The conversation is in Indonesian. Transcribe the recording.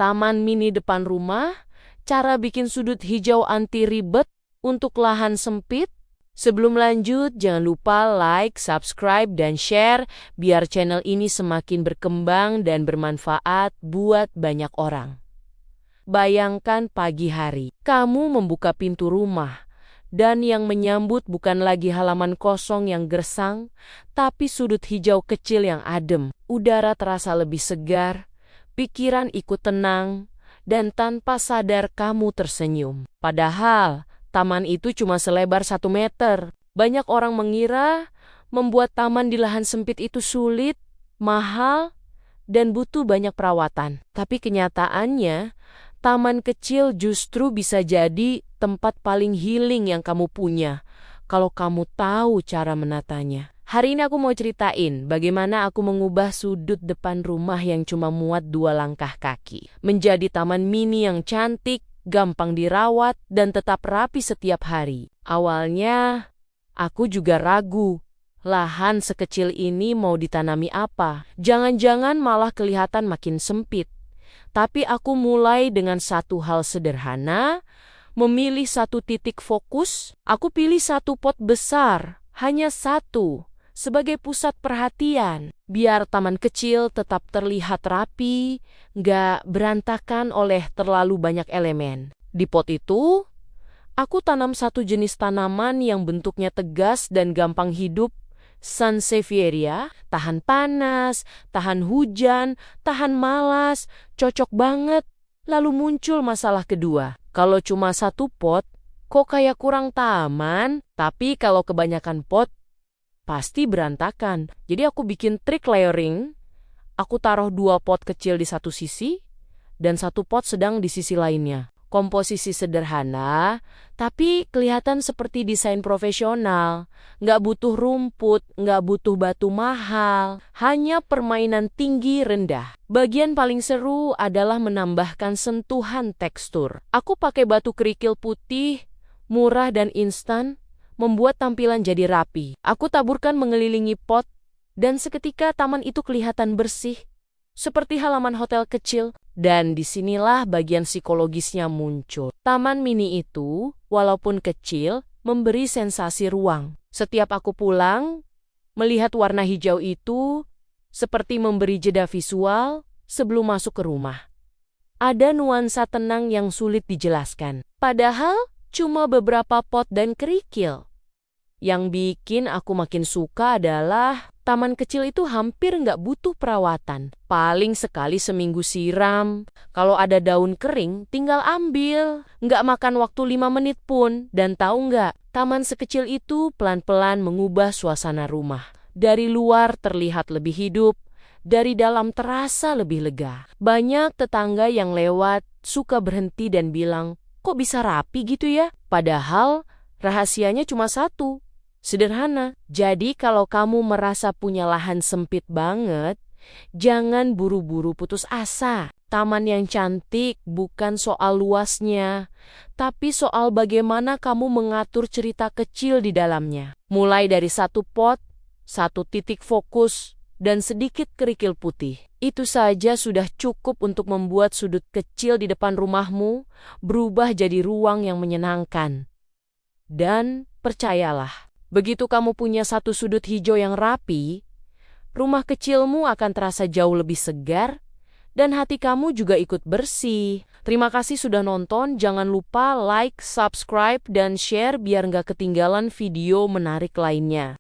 taman mini depan rumah, cara bikin sudut hijau anti ribet untuk lahan sempit. Sebelum lanjut, jangan lupa like, subscribe, dan share biar channel ini semakin berkembang dan bermanfaat buat banyak orang. Bayangkan pagi hari, kamu membuka pintu rumah, dan yang menyambut bukan lagi halaman kosong yang gersang, tapi sudut hijau kecil yang adem. Udara terasa lebih segar, pikiran ikut tenang, dan tanpa sadar kamu tersenyum. Padahal, taman itu cuma selebar 1 meter. Banyak orang mengira membuat taman di lahan sempit itu sulit, mahal, dan butuh banyak perawatan. Tapi kenyataannya, taman kecil justru bisa jadi tempat paling healing yang kamu punya, kalau kamu tahu cara menatanya. Hari ini aku mau ceritain bagaimana aku mengubah sudut depan rumah yang cuma muat 2 langkah kaki menjadi taman mini yang cantik, gampang dirawat, dan tetap rapi setiap hari. Awalnya, aku juga ragu. Lahan sekecil ini mau ditanami apa? Jangan-jangan malah kelihatan makin sempit. Tapi aku mulai dengan satu hal sederhana, memilih satu titik fokus. Aku pilih satu pot besar, hanya satu, sebagai pusat perhatian. Biar taman kecil tetap terlihat rapi, nggak berantakan oleh terlalu banyak elemen. Di pot itu, aku tanam satu jenis tanaman yang bentuknya tegas dan gampang hidup. Sansevieria, tahan panas, tahan hujan, tahan malas, cocok banget. Lalu muncul masalah kedua. Kalau cuma satu pot, kok kayak kurang taman? Tapi kalau kebanyakan pot, pasti berantakan. Jadi aku bikin trik layering. Aku taruh 2 pot kecil di satu sisi, dan 1 pot sedang di sisi lainnya. Komposisi sederhana, tapi kelihatan seperti desain profesional. Nggak butuh rumput, nggak butuh batu mahal, hanya permainan tinggi rendah. Bagian paling seru adalah menambahkan sentuhan tekstur. Aku pakai batu kerikil putih, murah dan instan, membuat tampilan jadi rapi. Aku taburkan mengelilingi pot, dan seketika taman itu kelihatan bersih, seperti halaman hotel kecil. Dan disinilah bagian psikologisnya muncul. Taman mini itu, walaupun kecil, memberi sensasi ruang. Setiap aku pulang, melihat warna hijau itu, seperti memberi jeda visual sebelum masuk ke rumah. Ada nuansa tenang yang sulit dijelaskan. Padahal, cuma beberapa pot dan kerikil. Yang bikin aku makin suka adalah taman kecil itu hampir nggak butuh perawatan. Paling sekali seminggu siram. Kalau ada daun kering, tinggal ambil. Nggak makan waktu 5 menit pun. Dan tahu nggak, taman sekecil itu pelan-pelan mengubah suasana rumah. Dari luar terlihat lebih hidup, dari dalam terasa lebih lega. Banyak tetangga yang lewat suka berhenti dan bilang, kok bisa rapi gitu ya? Padahal rahasianya cuma satu. Sederhana. Jadi kalau kamu merasa punya lahan sempit banget, jangan buru-buru putus asa. Taman yang cantik bukan soal luasnya, tapi soal bagaimana kamu mengatur cerita kecil di dalamnya. Mulai dari 1 pot, 1 titik fokus, dan sedikit kerikil putih. Itu saja sudah cukup untuk membuat sudut kecil di depan rumahmu berubah jadi ruang yang menyenangkan. Dan percayalah, begitu kamu punya satu sudut hijau yang rapi, rumah kecilmu akan terasa jauh lebih segar, dan hati kamu juga ikut bersih. Terima kasih sudah nonton, jangan lupa like, subscribe, dan share biar nggak ketinggalan video menarik lainnya.